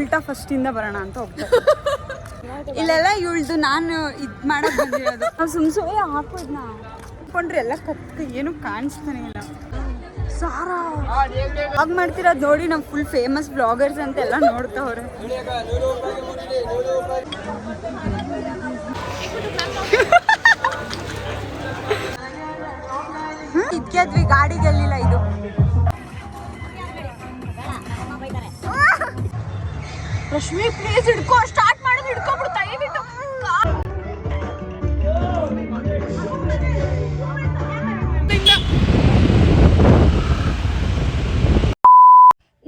ಉಲ್ಟಾ ಫಸ್ಟಿಂದ ಬರೋಣ ಅಂತ ಹೋಗ್ತಾರೆ. ಇಲ್ಲೆಲ್ಲ ಇವಳ್ದು ನಾನು ಇದು ಮಾಡಕ್ ಬಂದಿರೋದು. ನಾವು ಸುಮ್ಮನೆ ಹಾಕೋದ್ನ ಹಾಕೊಂಡ್ರೆ ಎಲ್ಲ ಕತ್ತು ಏನು ಕಾಣಿಸ್ತಾನೆ ಇಲ್ಲ. ಸಾರಾ ಆಗ ಮಾಡ್ತಿರೋದು ನೋಡಿ ನಾವು ಫುಲ್ ಫೇಮಸ್ ಬ್ಲಾಗರ್ಸ್ ಅಂತೆಲ್ಲ ನೋಡ್ತಾವ್ರೆ. ಇದ್ಯಾದ್ವಿ ಗಾಡಿಗೆಲ್ಲಿಲ್ಲ ಇದು. ರಶ್ಮಿ ಪ್ಲೀಸ್ ಹಿಡ್ಕೋ, ಸ್ಟಾರ್ಟ್ ಮಾಡೋದು ಹಿಡ್ಕೊಬಿಡು ದಯವಿಟ್ಟು.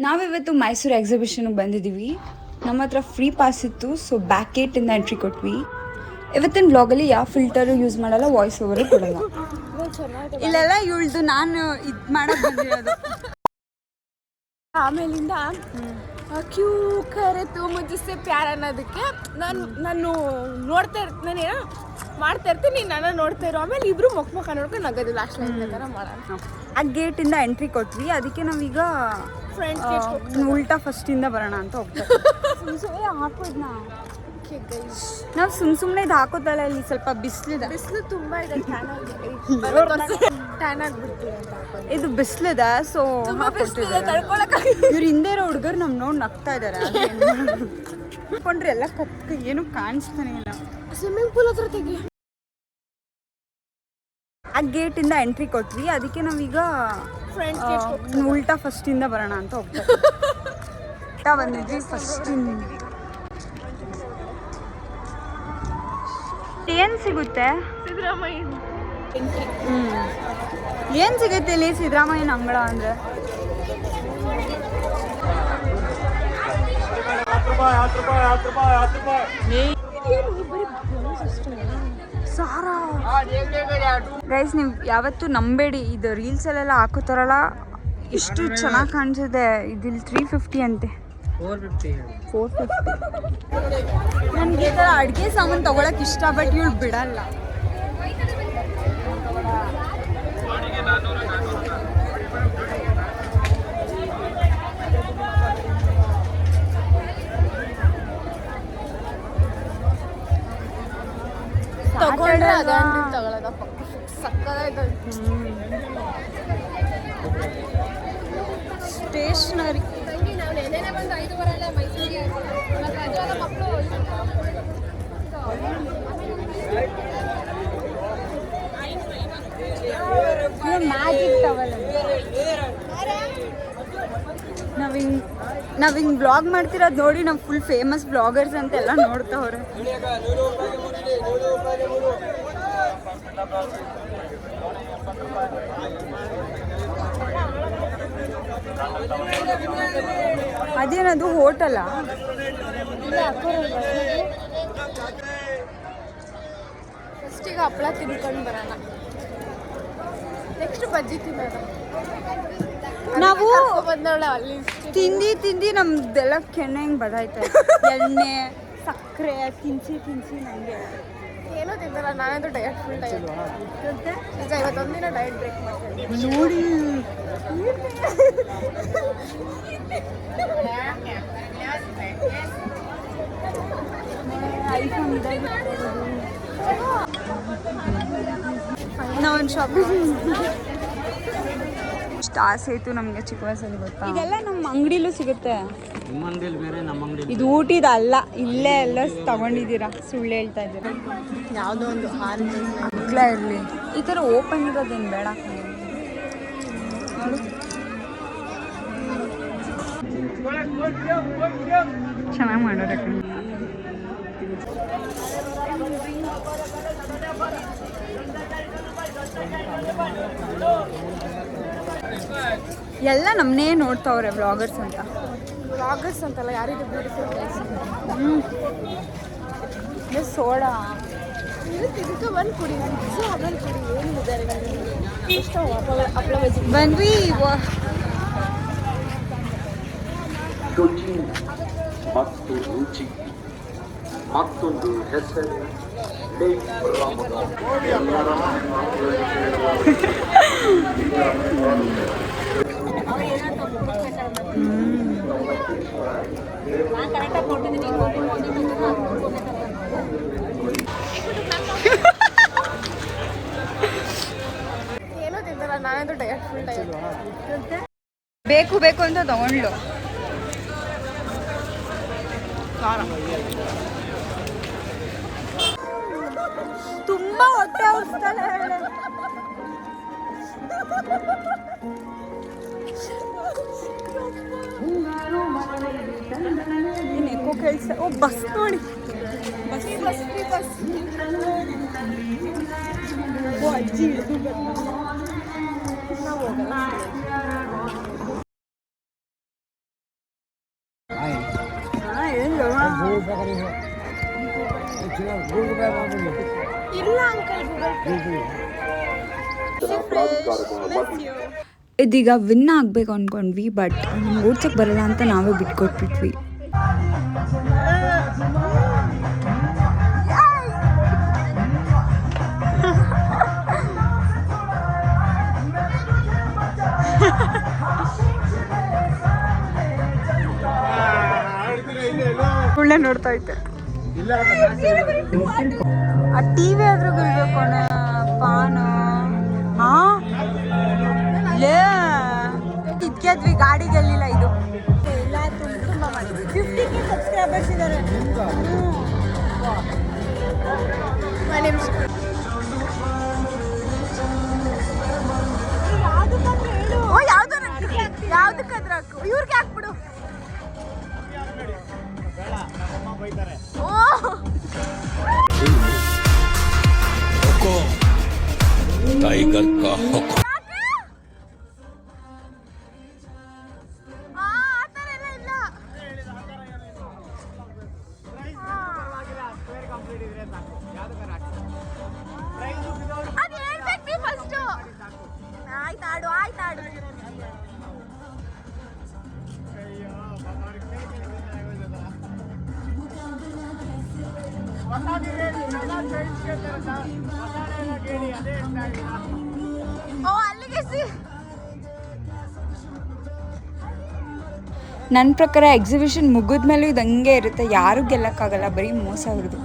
ನಾವಿವತ್ತು ಮೈಸೂರು ಎಕ್ಸಿಬಿಷನ್ಗೆ ಬಂದಿದ್ದೀವಿ. ನಮ್ಮ ಹತ್ರ ಫ್ರೀ ಪಾಸ್ ಇತ್ತು, ಸೊ ಬ್ಯಾಕ್ ಗೇಟಿಂದ ಎಂಟ್ರಿ ಕೊಟ್ವಿ. ಇವತ್ತಿನ ಬ್ಲಾಗಲ್ಲಿ ಯಾವ ಫಿಲ್ಟರು ಯೂಸ್ ಮಾಡಲ್ಲ, ವಾಯ್ಸ್ ಓವರು ಕೊಡಲ್ಲ. ಇಲ್ಲೆಲ್ಲ ಇವಳ್ದು ನಾನು ಇದು ಮಾಡಕ್ಕೆ ಬಂದಿರೋದು. ಆಮೇಲಿಂದ ಕ್ಯೂ ಕರೆತು ಮುಜಿಸ್ಸೆ ಪ್ಯಾರ ಅನ್ನೋದಕ್ಕೆ ನಾನು ನೋಡ್ತಾ ಇರ್ತೀನಿ, ನಾನೇನೋ ಮಾಡ್ತಾ ಇರ್ತೀನಿ, ನೀನು ನನ್ನ ನೋಡ್ತಾ ಇರೋ. ಆಮೇಲೆ ಇಬ್ರು ಮುಖ ನೋಡ್ಕೊಂಡು ನಗೋದಿಲ್ಲ, ಲಾಸ್ಟ್ ಲೈನ್ ಥರ ಮಾಡೋಣ. ಆ ಗೇಟಿಂದ ಎಂಟ್ರಿ ಕೊಟ್ವಿ, ಅದಕ್ಕೆ ನಾವೀಗ ಫ್ರೆಂಡ್ಸ್ ಉಲ್ಟಾ ಫಸ್ಟಿಂದ ಬರೋಣ ಅಂತ ಹೋಗ್ತಾರೆ. ಸುಮ್ಮನೆ ಹಾಕೋದ್ನ ನಾವು ಸುಮ್ಮನೆ ಇದು ಹಾಕೋದಲ್ಲ. ಇಲ್ಲಿ ಸ್ವಲ್ಪ ಬಿಸಿಲಿದೆ, ಬಿಸಿಲು ತುಂಬ ಇದೆ, ಟ್ಯಾನ್ ಆಗ್ಬಿಡ್ತೀವಿ. ಇದು ಬಿಸಿಲಿದೆ, ಸೊ ಇವ್ರು ಹಿಂದೆ ಇರೋ ಹುಡುಗರು ನಮ್ ನೋಡಿ ನಗ್ತಾ ಇದಾರೆ. ಹಾಕೊಂಡ್ರೆ ಎಲ್ಲ ಕತ್ತು ಏನು ಕಾಣಿಸ್ತಾನೆ ಇಲ್ಲ. ಸ್ವಿಮ್ಮಿಂಗ್ ಪೂಲ್ ಹತ್ರ ತೆಗಿ. ಆ ಗೇಟಿಂದ ಎಂಟ್ರಿ ಕೊಟ್ವಿ, ಅದಕ್ಕೆ ನಾವೀಗ ಉಲ್ಟಾ ಫಸ್ಟಿಂದ ಬರೋಣ ಅಂತ ಹೋಗ್ತಾರೆ. ಉಲ್ಟಾ ಬಂದಿದ್ವಿ ಫಸ್ಟಿಂದ. ಏನ್ ಸಿಗುತ್ತೆ? ಸಿದ್ದರಾಮಯ್ಯ. ಏನ್ ಸಿಗುತ್ತೆ ಇಲ್ಲಿ ಸಿದ್ದರಾಮಯ್ಯನ ಅಂಗಳ ಅಂದ್ರೆ? ಸಾರಾ ಗೈಸ್, ನೀವು ಯಾವತ್ತೂ ನಂಬೇಡಿ, ಇದು ರೀಲ್ಸಲ್ಲೆಲ್ಲ ಹಾಕೋತಾರಲ್ಲ, ಎಷ್ಟು ಚೆನ್ನಾಗಿ ಕಾಣಿಸಿದೆ. ಇದಿಲ್ಲಿ 350 ಅಂತೆ. 450. ನನಗೆ ಈ ಥರ ಅಡುಗೆ ಸಾಮಾನು ತೊಗೊಳಕ್ಕೆ ಇಷ್ಟ, ಬಟ್ ಇವಳು ಬಿಡಲ್ಲ. ತಗೊಂಡ್ರೆ ಅದಂಡಿ ತಗೊಳ್ಳೋದಪ್ಪ, ಸಕ್ಕದಾಯ್ತು. ಸ್ಟೇಷನರಿ ನಾವು ನೆನ್ನೆ ಬಂದು 5:30 ಮೈಸೂರಿಗೆ ಮಕ್ಕಳು ಮ್ಯಾಜಿಕ್ ಟವಲ್. ನಾವಿಂಗ್ ಬ್ಲಾಗ್ ಮಾಡ್ತಿರೋದು ನೋಡಿ ನಾವು ಫುಲ್ ಫೇಮಸ್ ಬ್ಲಾಗರ್ಸ್ ಅಂತೆಲ್ಲ ನೋಡ್ತಾವ್ರೆ. ಅದೇನದು ಹೋಟೆಲ್ಲ? ಫಸ್ಟಿಗೆ ಹಪ್ಪಳ ತಿನ್ಕೊಂಡು ಬರೋಣ, ನೆಕ್ಸ್ಟ್ ಬಜ್ಜಿ ತಿನ್ನೋಣ. ನಾವು ಬಂದವಳ ಅಲ್ಲಿ ತಿಂದು ನಮ್ದೆಲ್ಲ ಕೆನೆ ಹಿಂಗೆ ಬದಾಯ್ತು. ಎಣ್ಣೆ ಸಕ್ಕರೆ ತಿನ್ಸಿ ನನಗೆ ಏನೋ ತಿಂತಲ್ಲ. ನಾನಂತೂ ಡಯಟ್, ಫುಲ್ ಡಯಟ್. ಈಗ ಇವತ್ತೊಂದಿನ ಡಯಟ್ ಬ್ರೇಕ್ ಮಾಡ್ತೀನಿ ನೋಡಿ. ನಾವೊಂದು ಶಾಪಿಂಗ್ ಇಷ್ಟು ಆಸೆ ಇತ್ತು ನಮಗೆ ಚಿಕ್ಕ ವಯಸ್ಸಲ್ಲಿ, ಗೊತ್ತಾ? ಇದೆಲ್ಲ ನಮ್ಮ ಅಂಗಡಿಲೂ ಸಿಗುತ್ತೆ. ಇದು ಊಟಿದ ಅಲ್ಲ, ಇಲ್ಲೇ ಎಲ್ಲ ತಗೊಂಡಿದ್ದೀರಾ, ಸುಳ್ಳು ಹೇಳ್ತಾ ಇದ್ದೀರಾ. ಯಾವುದೋ ಒಂದು ಹಾಲು ಮಕ್ಕಳ ಇರಲಿ, ಈ ಥರ ಓಪನ್ ಇರೋದೇನು ಬೇಡ. ನೋಡು ಚೆನ್ನಾಗಿ ಮಾಡೋರೆ. ಎಲ್ಲ ನಮ್ಮನ್ನೇ ನೋಡ್ತಾವ್ರೆ ಬ್ಲಾಗರ್ಸ್ ಅಂತ. ಬ್ಲಾಗರ್ಸ್ ಅಂತಲ್ಲ, ಯಾರಿಗೂ ಬ್ಯೂಟಿಫುಲ್ ಪ್ಲೇಸ್. ಸೋಡಾ ಇದಕ್ಕೆ ಬಂದು ಕುಡಿ, ಆಮೇಲೆ ಕುಡಿ. ಏನಿದ್ದಾರೆ ಎಷ್ಟು ಹಪ್ಪಳ ಬಜ್ಜಿ ಬಂದ್ವಿ. ಶುಚಿ ಮತ್ತು ರುಚಿ ಮತ್ತೊಂದು ಹೆಸರು ಏನೋ ತಿಂತಲ್ಲ, ನಾನಂತೂ ಡಯಟ್ ಫುಲ್ ಡಯಟ್. ಬೇಕು ಬೇಕು ಅಂತ ತಗೊಂಡ್ಲು. ತುಂಬಾ ಹೊಟ್ಟೆ ಉರಿಸ್ತಾಳೆ. ಏಕೋ ಕೇಳಿಸ. ಓ ಬಸ್ ನೋಡಿ, ಬಸ್ ಬಸ್ ಬಸ್. ಓ ಅಜ್ಜಿ ಇಲ್ಲ ಅಂಕಲ್ ಇದೀಗ ವಿನ್ ಆಗ್ಬೇಕು ಅನ್ಕೊಂಡ್ವಿ, ಬಟ್ ನಮ್ಗೆ ಓಡ್ಸಕ್ ಬರಲ್ಲ ಅಂತ ನಾವೇ ಬಿಟ್ಕೊಟ್ಬಿಟ್ವಿ. ಒಳ್ಳೆ ನೋಡ್ತಾ ಇದ್ದೆ. ಆ ಟಿವಿ ಆದ್ರೂ ಗೆಲ್ಬೇಕು ಅಣ್ಣ. ಪಾನು ಹಾ ಲೇ ಇದ್ವಿ, ಗಾಡಿ ಗೆಲ್ಲಿಲ್ಲ. ಇದು ಎಲ್ಲ ತುಂಬ ಮಾಡಿದ್ವಿ. 50K ಸಬ್ಸ್ಕ್ರೈಬರ್ಸ್ ಇದ್ದಾರೆ. ಯಾವ್ದಕ್ಕಾದ್ರೂ ಹಾಕು, ಇವ್ರಿಗೆ ಹಾಕ್ಬಿಡು. टाइगर का हुक्म. ಆಯ್ತಾಡು ಆಯ್ತಾಡು. ನನ್ನ ಪ್ರಕಾರ ಎಕ್ಸಿಬಿಷನ್ ಮುಗಿದ್ಮೇಲೂ ಇದು ಹಂಗೆ ಇರುತ್ತೆ, ಯಾರು ಗೆಲ್ಲಕ್ಕಾಗಲ್ಲ, ಬರೀ ಮೋಸ ಅವ್ರದ್ದು.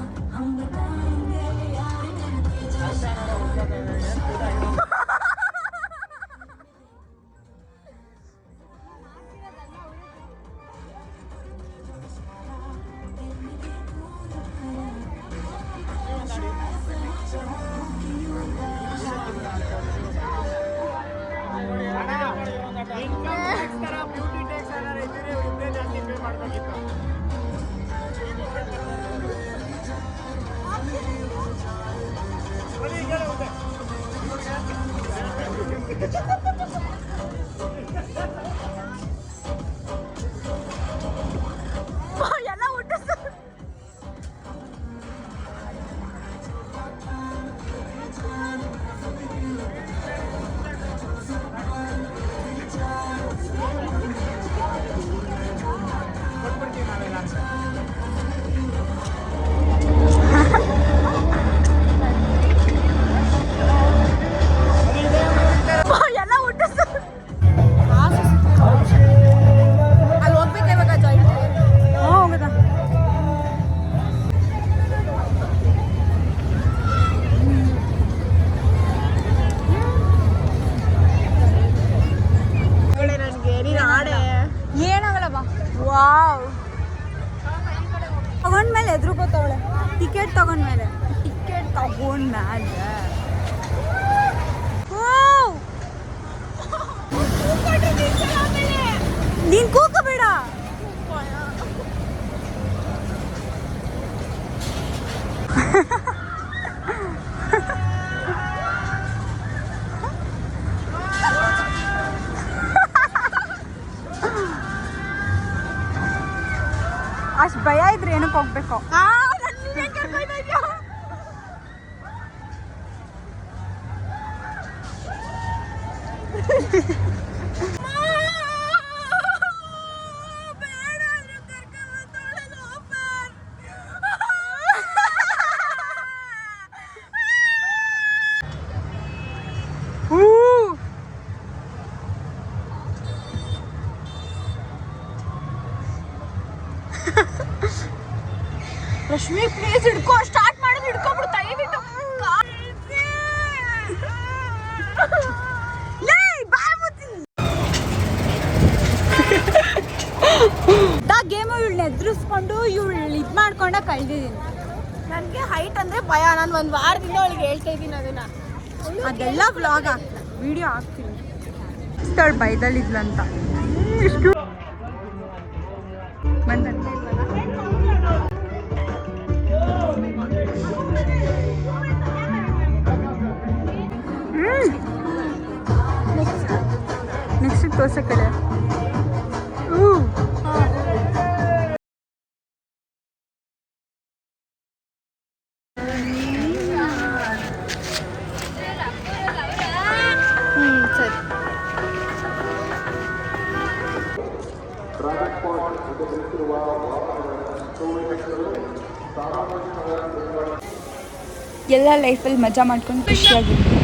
ವಾವ್, ತಗೊಂಡ್ಮೇಲೆ ಎದುರುಗೋತವಳೆ. ಟಿಕೆಟ್ ತಗೊಂಡ್ಮೇಲೆ ನೀನ್ ಕೂಕಬೇಡ. ಅಷ್ಟು ಭಯ ಇದ್ರೆ ಏನಕ್ಕೆ ಹೋಗ್ಬೇಕು. ರಶ್ಮಿ ಪ್ಲೀಸ್ ಹಿಡ್ಕೋ, ಸ್ಟಾರ್ಟ್ ಮಾಡೋದು ಹಿಡ್ಕೊಬಿಡು ದಯವಿಟ್ಟು. ಗೇಮು ಇವಳನ್ನ ಎದುರಿಸ್ಕೊಂಡು ಇವಳು ಇದು ಮಾಡ್ಕೊಂಡ ಕಳ್ದಿದ್ದೀನಿ. ನನಗೆ ಹೈಟ್ ಅಂದರೆ ಭಯ. ನಾನು ಒಂದು ವಾರದಿಂದ ಅವಳಿಗೆ ಹೇಳ್ತಾ ಇದ್ದೀನಿ ಅದನ್ನ. ಅದೆಲ್ಲ ವ್ಲಾಗ್ ಆಗ್ತೀನಿ, ವಿಡಿಯೋ ಹಾಕ್ತೀನಿ. ಸ್ಥಳ ಬೈದಲ್ಲಿದ್ಲಂತ ಇಷ್ಟು ನೆಕ್ಸ್ಟ್ ತೋರ್ಸಕ್ಕಡೆ ಸರಿ. ಎಲ್ಲ ಲೈಫಲ್ಲಿ ಮಜಾ ಮಾಡ್ಕೊಂಡು ಖುಷಿಯಾಗಿದ್ದೀನಿ.